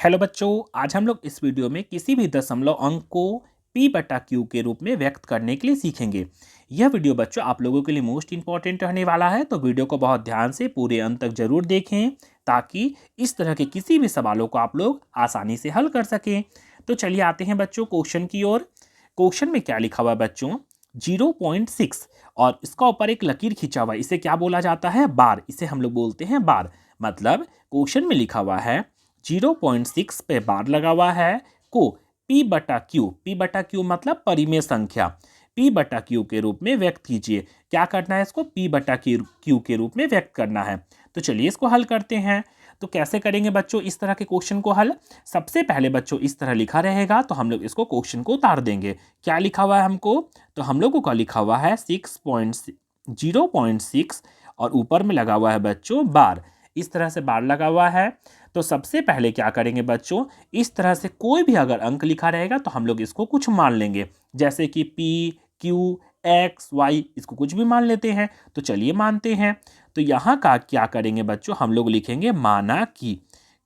Hello बच्चों, आज हम लोग इस वीडियो में किसी भी दशमलव अंक को p बटा क्यू के रूप में व्यक्त करने के लिए सीखेंगे। यह वीडियो बच्चों आप लोगों के लिए मोस्ट इंपॉर्टेंट रहने वाला है, तो वीडियो को बहुत ध्यान से पूरे अंत तक जरूर देखें ताकि इस तरह के किसी भी सवालों को आप लोग आसानी से हल कर सकें। तो चलिए आते हैं बच्चों क्वेश्चन की ओर। क्वेश्चन में क्या लिखा हुआ है बच्चों? 0.6 और इसका ऊपर एक लकीर खींचा हुआ है, इसे क्या बोला जाता है? बार। इसे हम लोग बोलते हैं बार। मतलब क्वेश्चन में लिखा हुआ है 0.6 पे बार लगा हुआ है को p बटा क्यू मतलब परिमेय संख्या p बटा क्यू के रूप में व्यक्त कीजिए। क्या करना है? इसको p बटा क्यू के रूप में व्यक्त करना है। तो चलिए इसको हल करते हैं। तो कैसे करेंगे बच्चों इस तरह के क्वेश्चन को हल? सबसे पहले बच्चों इस तरह लिखा रहेगा तो हम लोग इसको क्वेश्चन को उतार देंगे। क्या लिखा हुआ है हमको? तो हम लोगों का लिखा हुआ है 0.6 और ऊपर में लगा हुआ है बच्चों बार। इस तरह से बार लगा हुआ है। तो सबसे पहले क्या करेंगे बच्चों, इस तरह से कोई भी अगर अंक लिखा रहेगा तो हम लोग इसको कुछ मान लेंगे, जैसे कि p, q, x, y, इसको कुछ भी मान लेते हैं। तो चलिए मानते हैं। तो यहाँ का क्या करेंगे बच्चों, हम लोग लिखेंगे माना कि।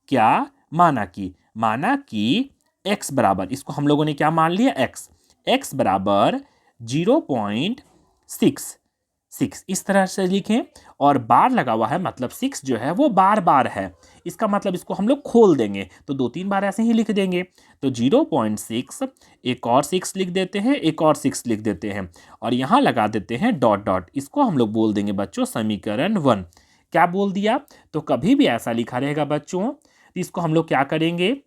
क्या? माना कि x बराबर, इसको हम लोगों ने क्या मान लिया? x बराबर 0.6 इस तरह से लिखें। और बार लगा हुआ है मतलब 6 जो है वो बार है। इसका मतलब इसको हम लोग खोल देंगे तो 2-3 बार ऐसे ही लिख देंगे। तो 0.6 एक और 6 लिख देते हैं, एक और 6 लिख देते हैं और यहाँ लगा देते हैं डॉट डॉट। इसको हम लोग बोल देंगे बच्चों समीकरण 1। क्या बोल दिया? तो कभी भी ऐसा लिखा रहेगा बच्चों तो इसको हम लोग क्या करेंगे,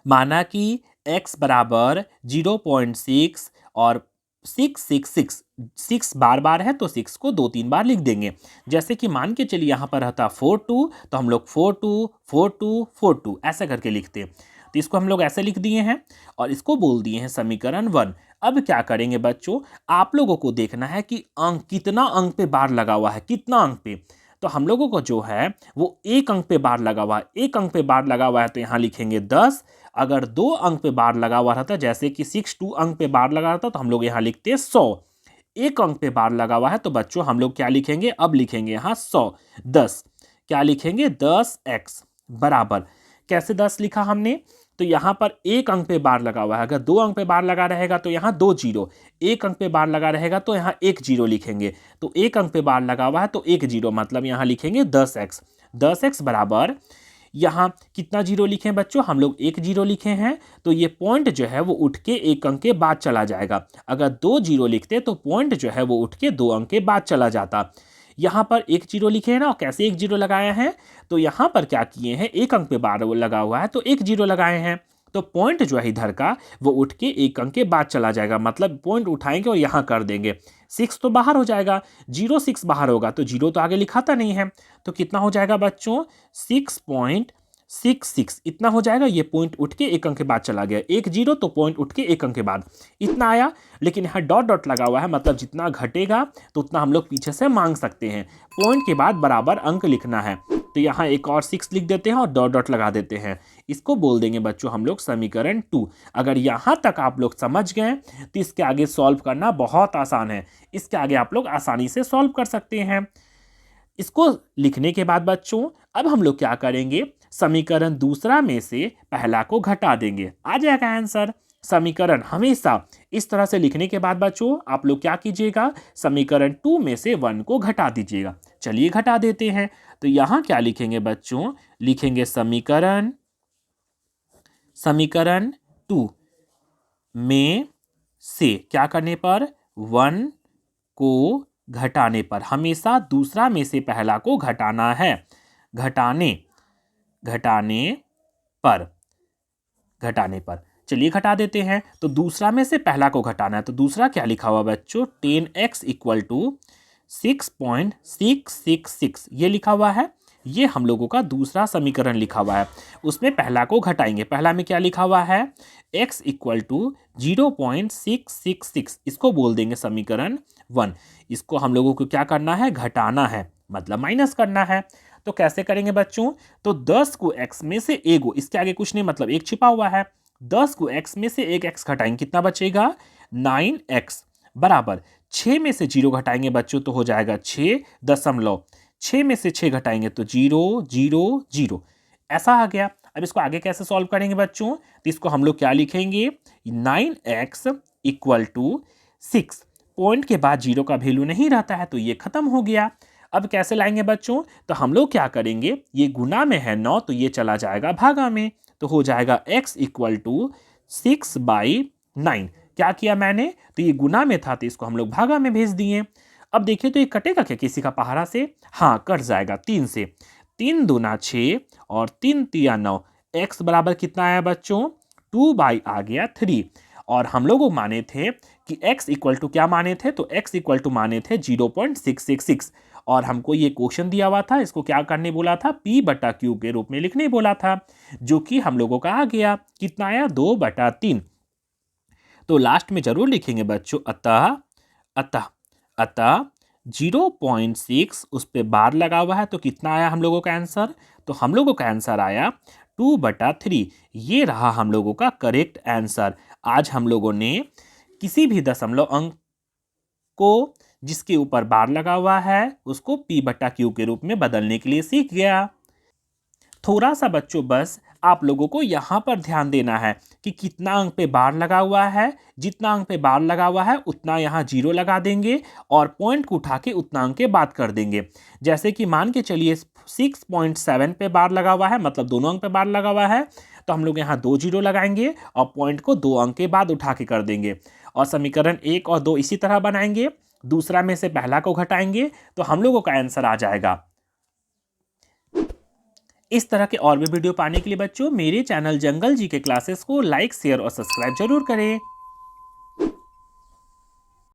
माना कि x बराबर 0.6 और 6 बार है तो 6 को 2-3 बार लिख देंगे। जैसे कि मान के चलिए यहाँ पर रहता 42 तो हम लोग 42 ऐसा करके लिखते हैं। तो इसको हम लोग ऐसे लिख दिए हैं और इसको बोल दिए हैं समीकरण 1। अब क्या करेंगे बच्चों, आप लोगों को देखना है कि अंक कितना अंक पे बार लगा हुआ है, कितना अंक पे। तो हम लोगों को जो है वो एक अंक पे बार लगा हुआ है। एक अंक पे बार लगा हुआ है तो यहाँ लिखेंगे 10। अगर 2 अंक पे बार लगा हुआ रहता, जैसे कि 2 अंक पे बार लगा रहता, तो हम लोग यहाँ लिखते हैं 100। एक अंक पे बार लगा हुआ है तो बच्चों हम लोग क्या लिखेंगे? अब लिखेंगे यहाँ 100 10। क्या लिखेंगे? 10x बराबर। कैसे 10 लिखा हमने? तो यहाँ पर एक अंक पे बार लगा हुआ है, अगर 2 अंक पे बार लगा रहेगा तो यहाँ 2 जीरो। एक अंक पे बार लगा रहेगा तो यहाँ 1 जीरो लिखेंगे। तो एक अंक पे बार लगा हुआ है तो 1 जीरो मतलब यहाँ लिखेंगे 10x। 10x बराबर, यहाँ कितना जीरो लिखे हैं बच्चों? हम लोग 1 जीरो लिखे हैं तो ये पॉइंट जो है वो उठ के एक अंक के बाद चला जाएगा। अगर 2 जीरो लिखते तो पॉइंट जो है वो उठ के 2 अंक के बाद चला जाता। यहाँ पर 1 जीरो लिखे हैं ना, और कैसे 1 जीरो लगाया है? तो यहाँ पर क्या किए हैं, एक अंक पे बार लगा हुआ है तो 1 जीरो लगाए हैं। तो पॉइंट जो है इधर का वो उठ के एक अंक के बाद चला जाएगा, मतलब पॉइंट उठाएंगे और यहाँ कर देंगे। 6 तो बाहर हो जाएगा, 06 बाहर होगा तो जीरो तो आगे लिखाता नहीं है। तो कितना हो जाएगा बच्चों? 6.66 इतना हो जाएगा। ये पॉइंट उठ के एक अंक के बाद चला गया, 1 जीरो तो पॉइंट उठ के एक अंक के बाद इतना आया। लेकिन यहाँ डॉट डॉट लगा हुआ है मतलब जितना घटेगा तो उतना हम लोग पीछे से मांग सकते हैं। पॉइंट के बाद बराबर अंक लिखना है तो यहाँ एक और 6 लिख देते हैं और डॉट डॉट लगा देते हैं। इसको बोल देंगे बच्चों हम लोग समीकरण 2। अगर यहाँ तक आप लोग समझ गए तो इसके आगे सॉल्व करना बहुत आसान है। इसके आगे आप लोग आसानी से सॉल्व कर सकते हैं। इसको लिखने के बाद बच्चों अब हम लोग क्या करेंगे, समीकरण दूसरा में से पहला को घटा देंगे, आ जाएगा आंसर। समीकरण हमेशा इस तरह से लिखने के बाद बच्चों आप लोग क्या कीजिएगा, समीकरण 2 में से 1 को घटा दीजिएगा। चलिए घटा देते हैं। तो यहाँ क्या लिखेंगे बच्चों? लिखेंगे समीकरण 2 में से क्या करने पर? 1 को घटाने पर। हमेशा दूसरा में से पहला को घटाना है। घटाने पर चलिए घटा देते हैं। तो दूसरा में से पहला को घटाना है तो दूसरा क्या लिखा हुआ बच्चों? 10x इक्वल टू 6.666 ये लिखा हुआ है। ये हम लोगों का दूसरा समीकरण लिखा हुआ है, उसमें पहला को घटाएंगे। पहला में क्या लिखा हुआ है? x इक्वल टू 0.666 इसको बोल देंगे समीकरण 1। इसको हम लोगों को क्या करना है? घटाना है, मतलब माइनस करना है। तो कैसे करेंगे बच्चों? तो 10 को x में से एगो, इसके आगे कुछ नहीं मतलब एक छिपा हुआ है। 10 को x में से एक x घटाएंगे, कितना बचेगा? 9x बराबर 6 में से 0 घटाएंगे बच्चों तो हो जाएगा 6.6 में से 6 घटाएंगे तो 0 0 0 ऐसा आ गया। अब इसको आगे कैसे सॉल्व करेंगे बच्चों, तो इसको हम लोग क्या लिखेंगे, 9x इक्वल टू 6। पॉइंट के बाद जीरो का वैल्यू नहीं रहता है तो ये खत्म हो गया। अब कैसे लाएंगे बच्चों, तो हम लोग क्या करेंगे, ये गुना में है 9 तो ये चला जाएगा भागा में, तो हो जाएगा x इक्वल टू 6/9। क्या किया मैंने, तो ये गुना में था तो इसको हम लोग भागा में भेज दिए। अब देखिए तो ये कटेगा क्या किसी का पहाड़ा से, हाँ कट जाएगा 3 से। 3 दूना 6 और 3 तिया 9। x बराबर कितना आया बच्चों, 2 आ गया 3। और हम लोग माने थे कि x इक्वल टू क्या माने थे, तो x इक्वल टू माने थे 0.666। और हमको ये क्वेश्चन दिया हुआ था, इसको क्या करने बोला था, p/q के रूप में लिखने बोला था, जो कि हम लोगों का आ गया। कितना आया, 2/3। तो लास्ट में जरूर लिखेंगे बच्चों अतः अतः अतः 0.6 उस पर बार लगा हुआ है, तो कितना आया हम लोगों का आंसर, तो हम लोगों का आंसर आया 2/3। ये रहा हम लोगों का करेक्ट आंसर। आज हम लोगों ने किसी भी दशमलव अंक को जिसके ऊपर बार लगा हुआ है उसको p/q के रूप में बदलने के लिए सीख गया। थोड़ा सा बच्चों बस आप लोगों को यहाँ पर ध्यान देना है कि कितना अंक पे बार लगा हुआ है, जितना अंक पे बार लगा हुआ है उतना यहाँ जीरो लगा देंगे और पॉइंट को उठा के उतना अंक के बात कर देंगे। जैसे कि मान के चलिए 6.7 पे बार लगा हुआ है, मतलब दोनों अंक पे बार लगा हुआ है, तो हम लोग यहाँ 2 जीरो लगाएंगे और पॉइंट को 2 अंक के बाद उठा के कर देंगे। और समीकरण 1 और 2 इसी तरह बनाएंगे, दूसरा में से पहला को घटाएंगे तो हम लोगों का आंसर आ जाएगा। इस तरह के और भी वीडियो पाने के लिए बच्चों मेरे चैनल जंगल जी के क्लासेस को लाइक शेयर और सब्सक्राइब जरूर करें।